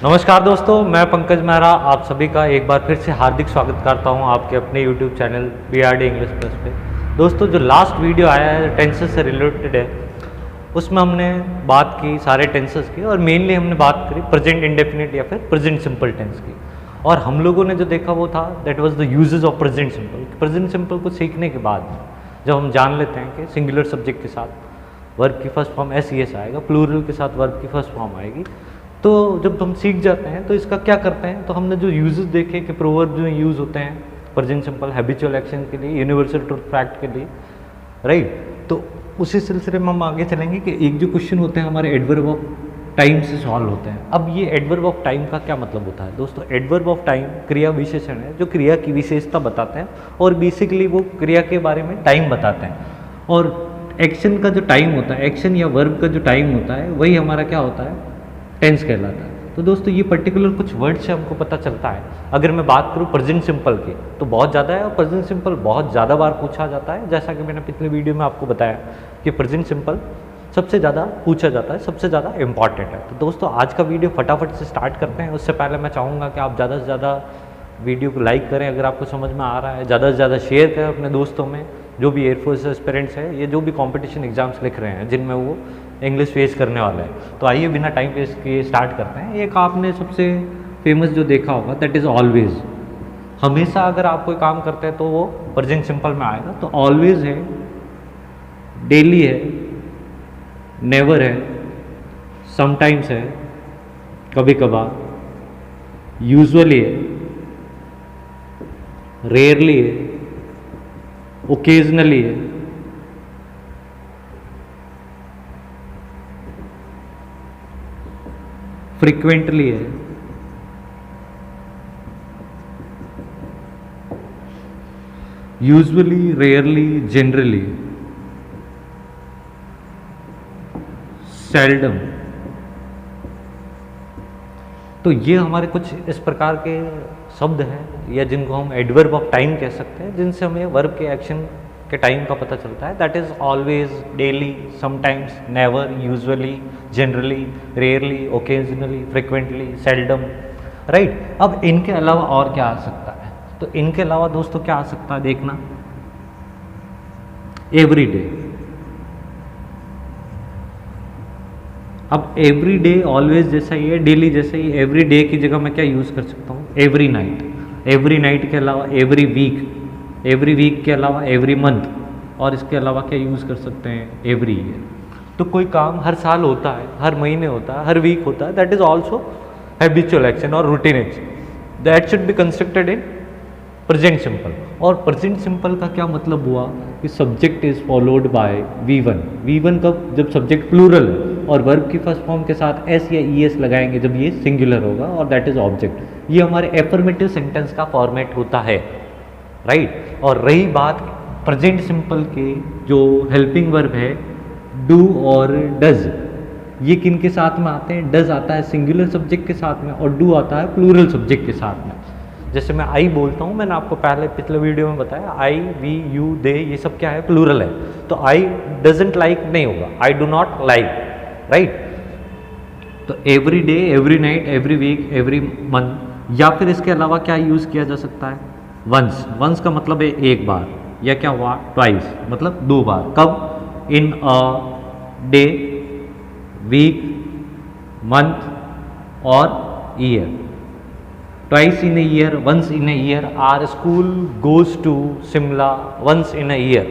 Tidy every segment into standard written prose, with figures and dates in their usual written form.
नमस्कार दोस्तों, मैं पंकज मेहरा आप सभी का एक बार फिर से हार्दिक स्वागत करता हूं आपके अपने YouTube channel BRD English plus पे। दोस्तों, जो लास्ट वीडियो आया है टेंसेस से रिलेटेड है, उसमें हमने बात की सारे टेंसेस की और मेनली हमने बात करी प्रेजेंट इंडेफिनिट या फिर प्रेजेंट सिंपल टेंस की। और हम लोगों ने जो देखा वो था that was the uses of present simple. Present simple को सीखने के बाद जब हम जान लेते हैं कि सिंगुलर सब्जेक्ट के साथ वर्ब की फर्स्ट फॉर्म SES आएगा, प्लूरल के साथ वर्ब की फर्स्ट फॉर्म आएगी, तो जब हम सीख जाते हैं तो इसका क्या करते हैं, तो हमने जो यूजेस देखे कि प्रोवर्ब जो यूज़ होते हैं प्रेजेंट सिंपल हैबिचुअल एक्शन के लिए, यूनिवर्सल ट्रुथ फैक्ट के लिए, राइट। तो उसी सिलसिले में हम आगे चलेंगे कि एक जो क्वेश्चन होते हैं हमारे एडवर्ब ऑफ टाइम से सॉल्व होते हैं। अब ये एडवर्ब ऑफ टाइम का क्या मतलब होता है दोस्तों? एडवर्ब ऑफ टाइम क्रिया विशेषण है जो क्रिया की विशेषता बताते हैं और बेसिकली वो क्रिया के बारे में टाइम बताते हैं। और एक्शन का जो टाइम होता है, एक्शन या वर्ब का जो टाइम होता है, वही हमारा क्या होता है, टेंस कहलाता है। तो दोस्तों, ये पर्टिकुलर कुछ वर्ड से हमको पता चलता है। अगर मैं बात करूँ प्रेजेंट सिंपल की तो बहुत ज़्यादा है और प्रेजेंट सिंपल बहुत ज़्यादा बार पूछा जाता है। जैसा कि मैंने पिछले वीडियो में आपको बताया कि प्रेजेंट सिंपल सबसे ज़्यादा पूछा जाता है, सबसे ज़्यादा इंपॉर्टेंट है। तो दोस्तों, आज का वीडियो फटाफट से स्टार्ट करते हैं। उससे पहले मैं चाहूँगा कि आप ज़्यादा से ज़्यादा वीडियो को लाइक करें अगर आपको समझ में आ रहा है, ज़्यादा से ज़्यादा शेयर करें अपने दोस्तों में, जो भी एयरफोर्स एस्पिरेंट्स हैं, ये जो भी कंपटीशन एग्जाम्स लिख रहे हैं जिनमें वो इंग्लिश फेस करने वाला है। तो आइए बिना टाइम वेस्ट किए स्टार्ट करते हैं। एक आपने सबसे फेमस जो देखा होगा दैट इज़ ऑलवेज। हमेशा अगर आप कोई काम करते हैं तो वो प्रेजेंट सिंपल में आएगा। तो ऑलवेज है, डेली है, नेवर है, समटाइम्स है, कभी कभार, यूजुअली है, रेयरली है, ओकेजनली है, फ्रीक्वेंटली है, यूजुअली, रेयरली, जनरली, सेल्डम। तो ये हमारे कुछ इस प्रकार के शब्द हैं या जिनको हम एडवर्ब ऑफ टाइम कह सकते हैं, जिनसे हमें वर्ब के एक्शन के टाइम का पता चलता है। That is always, daily, sometimes, never, usually, generally, rarely, occasionally, frequently, seldom, right. अब इनके अलावा और क्या आ सकता है? तो इनके अलावा दोस्तों क्या आ सकता है, देखना, एवरी डे। अब एवरी डे ऑलवेज जैसा ही है, डेली जैसा ही, एवरी डे की जगह मैं क्या यूज़ कर सकता हूँ, एवरी नाइट। एवरी नाइट के अलावा एवरी वीक, एवरी वीक के अलावा एवरी मंथ, और इसके अलावा क्या यूज़ कर सकते हैं, एवरी ईयर। तो कोई काम हर साल होता है, हर महीने होता है, हर वीक होता है, that is also habitual action और routine action, that should be constructed in present simple. और प्रेजेंट सिंपल का क्या मतलब हुआ कि subject is followed by V1। V1 कब? जब सब्जेक्ट प्लूरल है और वर्ब की फर्स्ट फॉर्म के साथ S या ES लगाएंगे जब ये सिंगुलर होगा, और दैट इज ऑब्जेक्ट। ये हमारे एफर्मेटिव सेंटेंस का फॉर्मेट होता है, राइट। और रही बात प्रेजेंट सिंपल के जो हेल्पिंग वर्ब है डू और डज, ये किन के साथ में आते हैं? डज आता है सिंगुलर सब्जेक्ट के साथ में और डू आता है प्लूरल सब्जेक्ट के साथ में। जैसे मैं आई बोलता हूँ, मैंने आपको पहले पिछले वीडियो में बताया, आई, वी, यू, दे, ये सब क्या है, प्लूरल है। तो आई डजेंट लाइक नहीं होगा, I do not like, right. तो every day, every night, every week, every month, या फिर इसके अलावा क्या यूज़ किया जा सकता है, वंस। वंस का मतलब है एक बार, या क्या हुआ, ट्वाइस, मतलब दो बार। कब? In a day, week, month और year. Twice in a year, once in a year, our school goes to Shimla once in a year.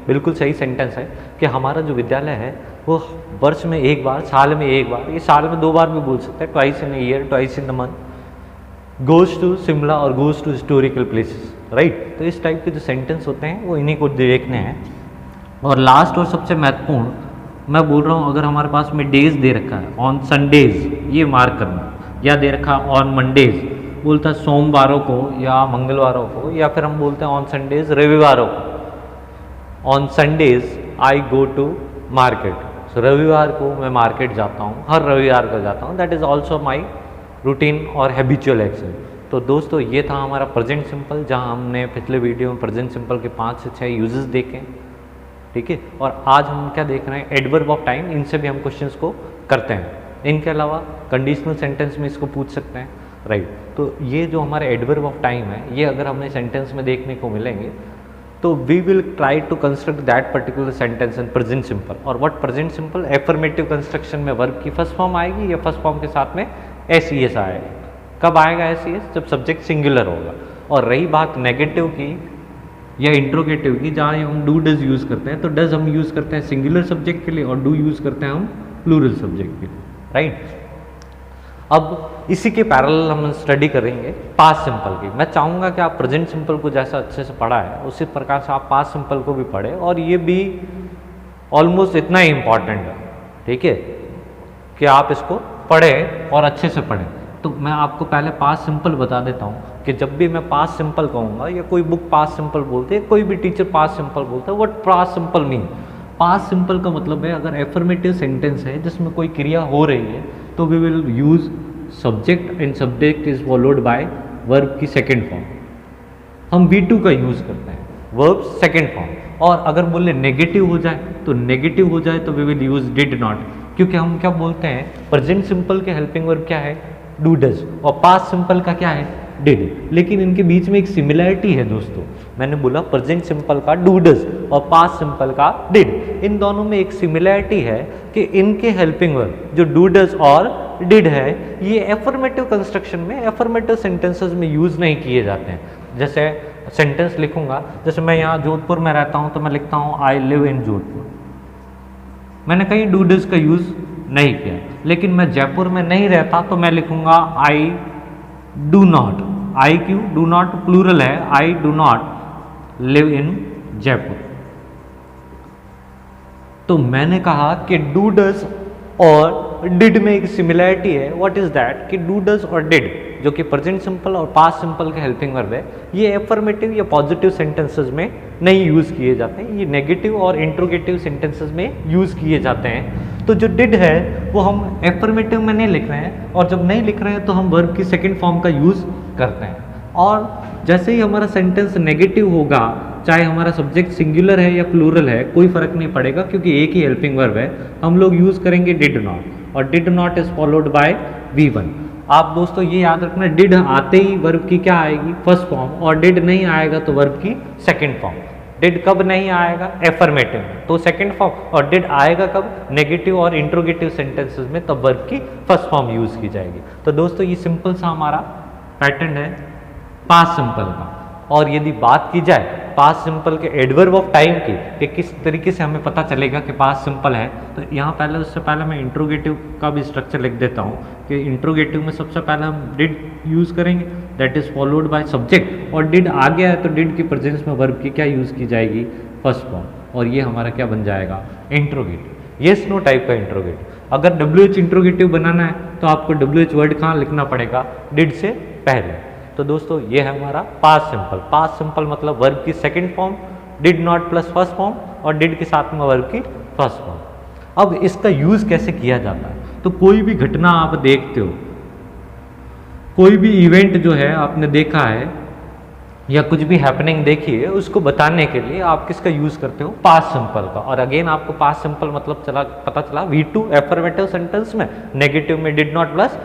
बिल्कुल सही सेंटेंस है कि हमारा जो विद्यालय है वो वर्ष में एक बार, साल में एक बार, ये साल में दो बार भी बोल सकते हैं, twice in a year, twice in the month, goes to Shimla और goes to historical places, right. तो इस टाइप के जो सेंटेंस होते हैं वो इन्हीं को देखने हैं। और लास्ट और सबसे महत्वपूर्ण मैं बोल रहा हूँ, अगर हमारे पास में डेज दे रखा है, ऑन संडेज, ये मार्क करना, या दे रखा है ऑन मंडेज, बोलता है सोमवारों को या मंगलवारों को, या फिर हम बोलते हैं ऑन संडेज, रविवारों को। On Sundays I go to market, so रविवार को मैं मार्केट जाता हूँ, हर रविवार को जाता हूँ, that is also my routine और हैबिचुअल एक्शन। तो दोस्तों, ये था हमारा प्रेजेंट सिंपल, जहाँ हमने पिछले वीडियो में प्रेजेंट सिंपल के 5 से 6 यूजेस देखे, ठीक है। और आज हम क्या देख रहे हैं, एडवर्ब ऑफ टाइम, इनसे भी हम क्वेश्चंस को करते हैं। इनके अलावा कंडीशनल सेंटेंस में इसको पूछ सकते हैं, राइट। तो ये जो हमारे एडवर्ब ऑफ टाइम है, ये अगर हमें सेंटेंस में देखने को मिलेंगे तो we will try to construct that particular sentence in present simple. और what present simple, affirmative construction में वर्ब की फर्स्ट फॉर्म आएगी या फर्स्ट फॉर्म के साथ में एस ई एस आएगा। कब आएगा एस ई एस? जब सब्जेक्ट सिंगुलर होगा। और रही बात नेगेटिव की या इंट्रोगेटिव की, जहाँ हम डू डज यूज़ करते हैं, तो डज हम यूज़ करते हैं सिंगुलर सब्जेक्ट के लिए और डू यूज़ करते हैं हम प्लूरल सब्जेक्ट के लिए, राइट। अब इसी के पैरेलल हम स्टडी करेंगे पास्ट सिंपल की। मैं चाहूँगा कि आप प्रेजेंट सिंपल को जैसा अच्छे से पढ़ा है उसी प्रकार से आप पास्ट सिंपल को भी पढ़ें, और ये भी ऑलमोस्ट इतना ही इम्पॉर्टेंट है, ठीक है, कि आप इसको पढ़ें और अच्छे से पढ़ें। तो मैं आपको पहले पास्ट सिंपल बता देता हूँ कि जब भी मैं पास्ट सिंपल कहूँगा या कोई बुक पास्ट सिंपल बोलते हैं, कोई भी टीचर पास्ट सिंपल बोलता है, what past simple mean. Past simple का मतलब है अगर एफर्मेटिव सेंटेंस है जिसमें कोई क्रिया हो रही है तो we will use subject and subject is followed by verb की सेकेंड फॉर्म। हम V2 का यूज करते हैं, वर्ब सेकेंड फॉर्म। और अगर बोले नेगेटिव हो जाए तो we will use did not, क्योंकि हम क्या बोलते हैं प्रेजेंट सिंपल के हेल्पिंग वर्ब क्या है, डू डज, और पास्ट सिंपल का क्या है, डिड। लेकिन इनके बीच में एक सिमिलैरिटी है दोस्तों। मैंने बोला प्रेजेंट सिंपल का डू डज और पास्ट सिंपल का डिड, इन दोनों में एक सिमिलैरिटी है कि इनके हेल्पिंग वर्ब जो डू डज और डिड है, ये एफर्मेटिव कंस्ट्रक्शन में, एफर्मेटिव सेंटेंसेस में यूज नहीं किए जाते हैं। जैसे सेंटेंस लिखूंगा, जैसे मैं यहाँ जोधपुर में रहता हूँ तो मैं लिखता हूँ आई लिव इन जोधपुर। मैंने कहीं डू डज का यूज नहीं किया। लेकिन मैं जयपुर में नहीं रहता तो मैं लिखूंगा आई डू नॉट। आई क्यों, डू नॉट प्लूरल है, आई do not live in Jaipur. तो मैंने कहा कि डू डज और डिड में एक सिमिलैरिटी है। व्हाट इज दैट, कि डू डज और डिड जो कि प्रेजेंट सिंपल और पास्ट सिंपल के हेल्पिंग वर्ब है, ये एफर्मेटिव या पॉजिटिव सेंटेंसेस में नहीं यूज किए जाते हैं, ये नेगेटिव और इंट्रोगेटिव सेंटेंसेस में यूज किए जाते हैं। तो जो डिड है वो हम एफर्मेटिव में नहीं लिख रहे हैं, और जब नहीं लिख रहे हैं तो हम वर्ब की सेकेंड फॉर्म का यूज करते हैं। और जैसे ही हमारा सेंटेंस नेगेटिव होगा, चाहे हमारा सब्जेक्ट सिंगुलर है या प्लूरल है, कोई फर्क नहीं पड़ेगा क्योंकि एक ही हेल्पिंग वर्ब है, हम लोग यूज करेंगे डिड नॉट, और did not is followed by V1। आप दोस्तों ये याद रखना, डिड आते ही वर्ब की क्या आएगी, फर्स्ट फॉर्म, और डिड नहीं आएगा तो वर्ब की सेकेंड फॉर्म। डिड कब नहीं आएगा, एफर्मेटिव में, तो सेकेंड फॉर्म, और डिड आएगा कब, नेगेटिव और इंट्रोगेटिव सेंटेंसेस में, तब वर्ब की फर्स्ट फॉर्म यूज की जाएगी। तो दोस्तों ये सिंपल सा हमारा पैटर्न है पास्ट सिंपल का। और यदि बात की जाए पास्ट सिंपल के एडवर्ब ऑफ टाइम की, कि किस तरीके से हमें पता चलेगा कि पास्ट सिंपल है, तो यहाँ पहले उससे पहले मैं इंट्रोगेटिव का भी स्ट्रक्चर लिख देता हूँ कि इंट्रोगेटिव में सबसे पहले हम डिड यूज़ करेंगे, that is followed by subject, और डिड आ गया है तो डिड की प्रेजेंस में वर्ब की क्या यूज़ की जाएगी, फर्स्ट फॉर्म, और ये हमारा क्या बन जाएगा, इंट्रोगेटिव, येस नो टाइप का इंट्रोगेटिव। अगर WH इंट्रोगेटिव बनाना है तो आपको WH वर्ड कहाँ लिखना पड़ेगा, डिड से पहले। तो दोस्तों ये है हमारा पास्ट सिंपल। पास्ट सिंपल मतलब वर्ब की second form, did not plus first form, और डिड के साथ में वर्ब की फर्स्ट फॉर्म। अब इसका यूज कैसे किया जाता है, तो कोई भी घटना आप देखते हो, कोई भी इवेंट जो है आपने देखा है या कुछ भी हैपनिंग देखी है, उसको बताने के लिए आप किसका यूज करते हो, पास्ट सिंपल का। और अगेन आपको पास्ट सिंपल मतलब पता चला V2 एफर्मेटिव सेंटेंस में, नेगेटिव में डिड नॉट प्लस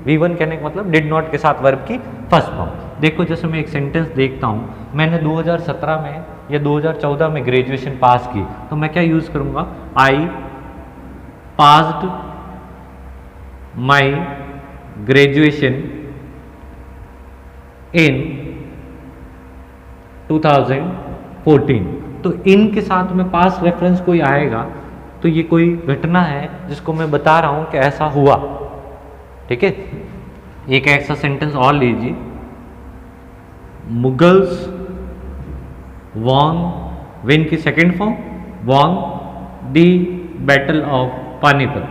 V1 कहने का मतलब डिड नॉट के साथ वर्ब की फर्स्ट फॉर्म। देखो जैसे मैं एक सेंटेंस देखता हूँ, मैंने 2017 में या 2014 में ग्रेजुएशन पास की, तो मैं क्या यूज करूँगा, I passed my graduation in 2014। तो इन के साथ में पास्ट रेफरेंस कोई आएगा तो ये कोई घटना है जिसको मैं बता रहा हूं कि ऐसा हुआ, ठीक है। एक ऐसा सेंटेंस और लीजिए, मुगल्स वॉन, विन की second form, won the battle of Panipat.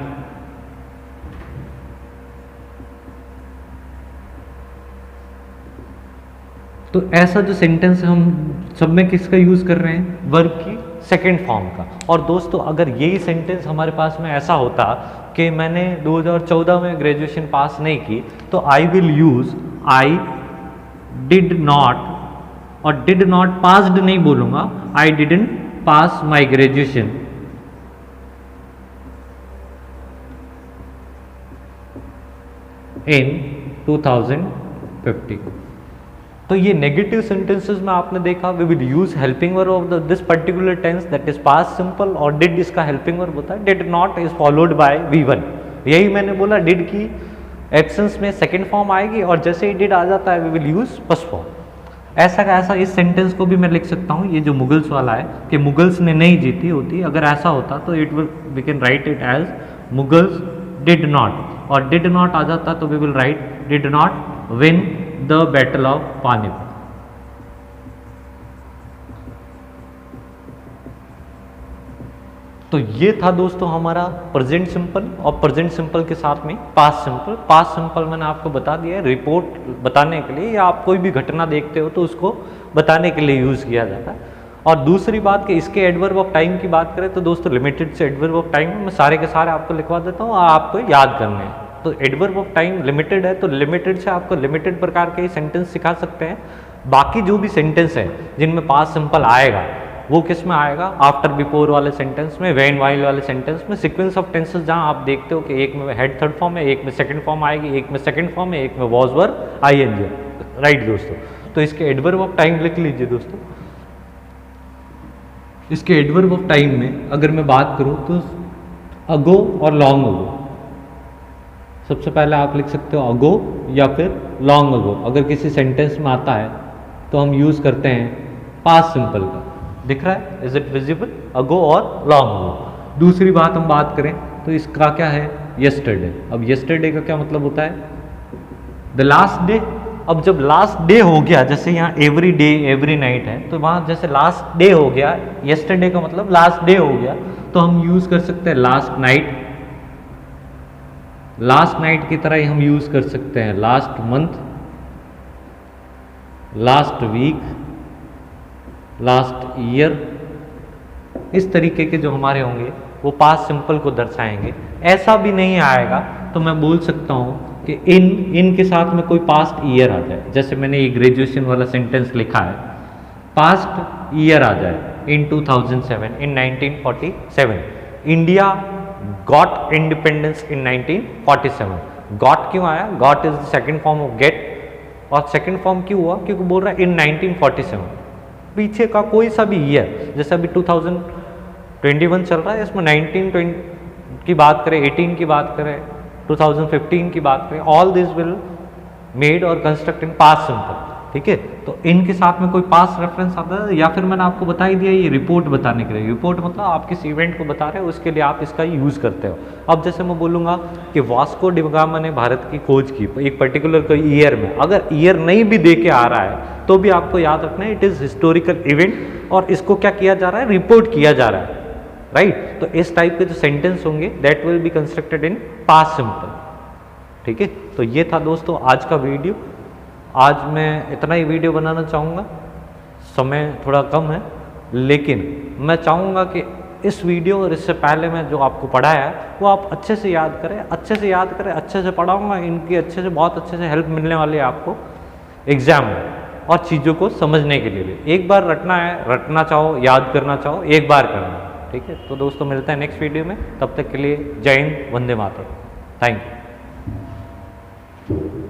तो ऐसा जो सेंटेंस है हम सब में किसका यूज कर रहे हैं, वर्ब की सेकेंड फॉर्म का। और दोस्तों अगर यही सेंटेंस हमारे पास में ऐसा होता कि मैंने 2014 में ग्रेजुएशन पास नहीं की, तो I will use I did not, और डिड नॉट पास्ड नहीं बोलूंगा, I didn't pass my graduation in 2050। तो ये नेगेटिव सेंटेंसेस में आपने देखा we will use helping verb of this particular tense that is past simple, और डिड इसका हेल्पिंग वर्ब होता है। Did not is followed by V1। यही मैंने बोला, डिड की एक्शंस में सेकंड फॉर्म आएगी और जैसे ही डिड आ जाता है we will use first form. ऐसा का ऐसा इस सेंटेंस को भी मैं लिख सकता हूँ, ये जो मुगल्स वाला है कि मुगल्स ने नहीं जीती होती, अगर ऐसा होता तो it will we can write it as Mughals did not, और डिड नॉट आ जाता तो we will write did not win the battle of Panipat. तो ये था दोस्तों हमारा प्रेजेंट सिंपल, और प्रेजेंट सिंपल के साथ में पास्ट सिंपल। पास्ट सिंपल मैंने आपको बता दिया है रिपोर्ट बताने के लिए, या आप कोई भी घटना देखते हो तो उसको बताने के लिए यूज़ किया जाता है। और दूसरी बात कि इसके एडवर्ब ऑफ टाइम की बात करें तो दोस्तों लिमिटेड से एडवर्ब ऑफ टाइम मैं सारे के सारे आपको लिखवा देता हूँ, आपको याद करने हैं। तो एडवर्ब ऑफ टाइम लिमिटेड है, तो लिमिटेड से आपको लिमिटेड प्रकार के सेंटेंस सिखा सकते हैं। बाकी जो भी सेंटेंस है जिनमें पास्ट सिंपल आएगा वो किस में आएगा, आफ्टर बिफोर वाले सेंटेंस में, व्हेन व्हाइल वाले सेंटेंस में। सीक्वेंस ऑफ टेंसेस जहां आप देखते हो कि एक में हेड थर्ड फॉर्म है, एक में सेकंड फॉर्म आएगी, एक में सेकंड फॉर्म है, एक में वॉज वर आईएनजी। राइट दोस्तों, तो इसके एडवर्ब ऑफ टाइम लिख लीजिए दोस्तों। इसके एडवर्ब ऑफ टाइम में अगर मैं बात करूं तो अगो और लॉन्ग अगो। सबसे पहले आप लिख सकते हो अगो या फिर लॉन्ग अगो। अगर किसी सेंटेंस में आता है तो हम यूज करते हैं पास्ट सिंपल का। दिख रहा है, इज इट विजिबल, अगो और लॉन्ग अगो। दूसरी बात हम बात करें तो इसका क्या है, यस्टरडे। अब यस्टरडे का क्या मतलब होता है, द लास्ट डे। अब जब लास्ट डे हो गया, जैसे यहाँ एवरी डे एवरी नाइट है, तो वहाँ जैसे लास्ट डे हो गया, यस्टरडे का मतलब लास्ट डे हो गया, तो हम यूज कर सकते हैं लास्ट नाइट। लास्ट नाइट की तरह ही हम यूज कर सकते हैं last month, last week, last year. इस तरीके के जो हमारे होंगे वो पास्ट सिंपल को दर्शाएंगे। ऐसा भी नहीं आएगा तो मैं बोल सकता हूं कि इन के साथ में कोई पास्ट ईयर आ जाए। जैसे मैंने ये ग्रेजुएशन वाला सेंटेंस लिखा है, पास्ट ईयर आ जाए, in 2007, in 1947। India got independence in 1947। Got क्यों आया, got is the second form of get, और सेकंड फॉर्म क्यों हुआ, क्योंकि बोल रहा है इन 1947। पीछे का कोई सा भी ईयर, जैसे अभी 2021 चल रहा है, इसमें 1920 की बात करें, 18 की बात करें, 2015 की बात करें, ऑल दिस विल मेड और कंस्ट्रक्ट इन पास्ट सिंपल। ठीक है, तो इनके साथ में कोई पास्ट रेफरेंस आता है, या फिर मैंने आपको बता ही दिया ये रिपोर्ट बताने के लिए। रिपोर्ट मतलब आप किस इवेंट को बता रहे हो, उसके लिए आप इसका यूज़ करते हो। अब जैसे मैं बोलूँगा कि वास्को डिगामा ने भारत की खोज की एक पर्टिकुलर कोई ईयर में, अगर ईयर नहीं भी दे के आ रहा है तो भी आपको याद रखना है इट इज़ हिस्टोरिकल इवेंट, और इसको क्या किया जा रहा है, रिपोर्ट किया जा रहा है। राइट, तो इस टाइप के जो सेंटेंस होंगे that will be constructed in past simple. ठीक है, तो ये था दोस्तों आज का वीडियो। आज मैं इतना ही वीडियो बनाना चाहूँगा, समय थोड़ा कम है, लेकिन मैं चाहूँगा कि इस वीडियो और इससे पहले मैं जो आपको पढ़ाया है वो आप अच्छे से याद करें, अच्छे से याद करें, अच्छे से पढ़ाऊँगा। इनकी अच्छे से, बहुत अच्छे से हेल्प मिलने वाली है आपको एग्ज़ाम में और चीज़ों को समझने के लिए। एक बार रटना है, रटना चाहो, याद करना चाहो, एक बार करना है। ठीक है, तो दोस्तों मिलते हैं नेक्स्ट वीडियो में, तब तक के लिए जय हिंद, वंदे मातरम, थैंक यू।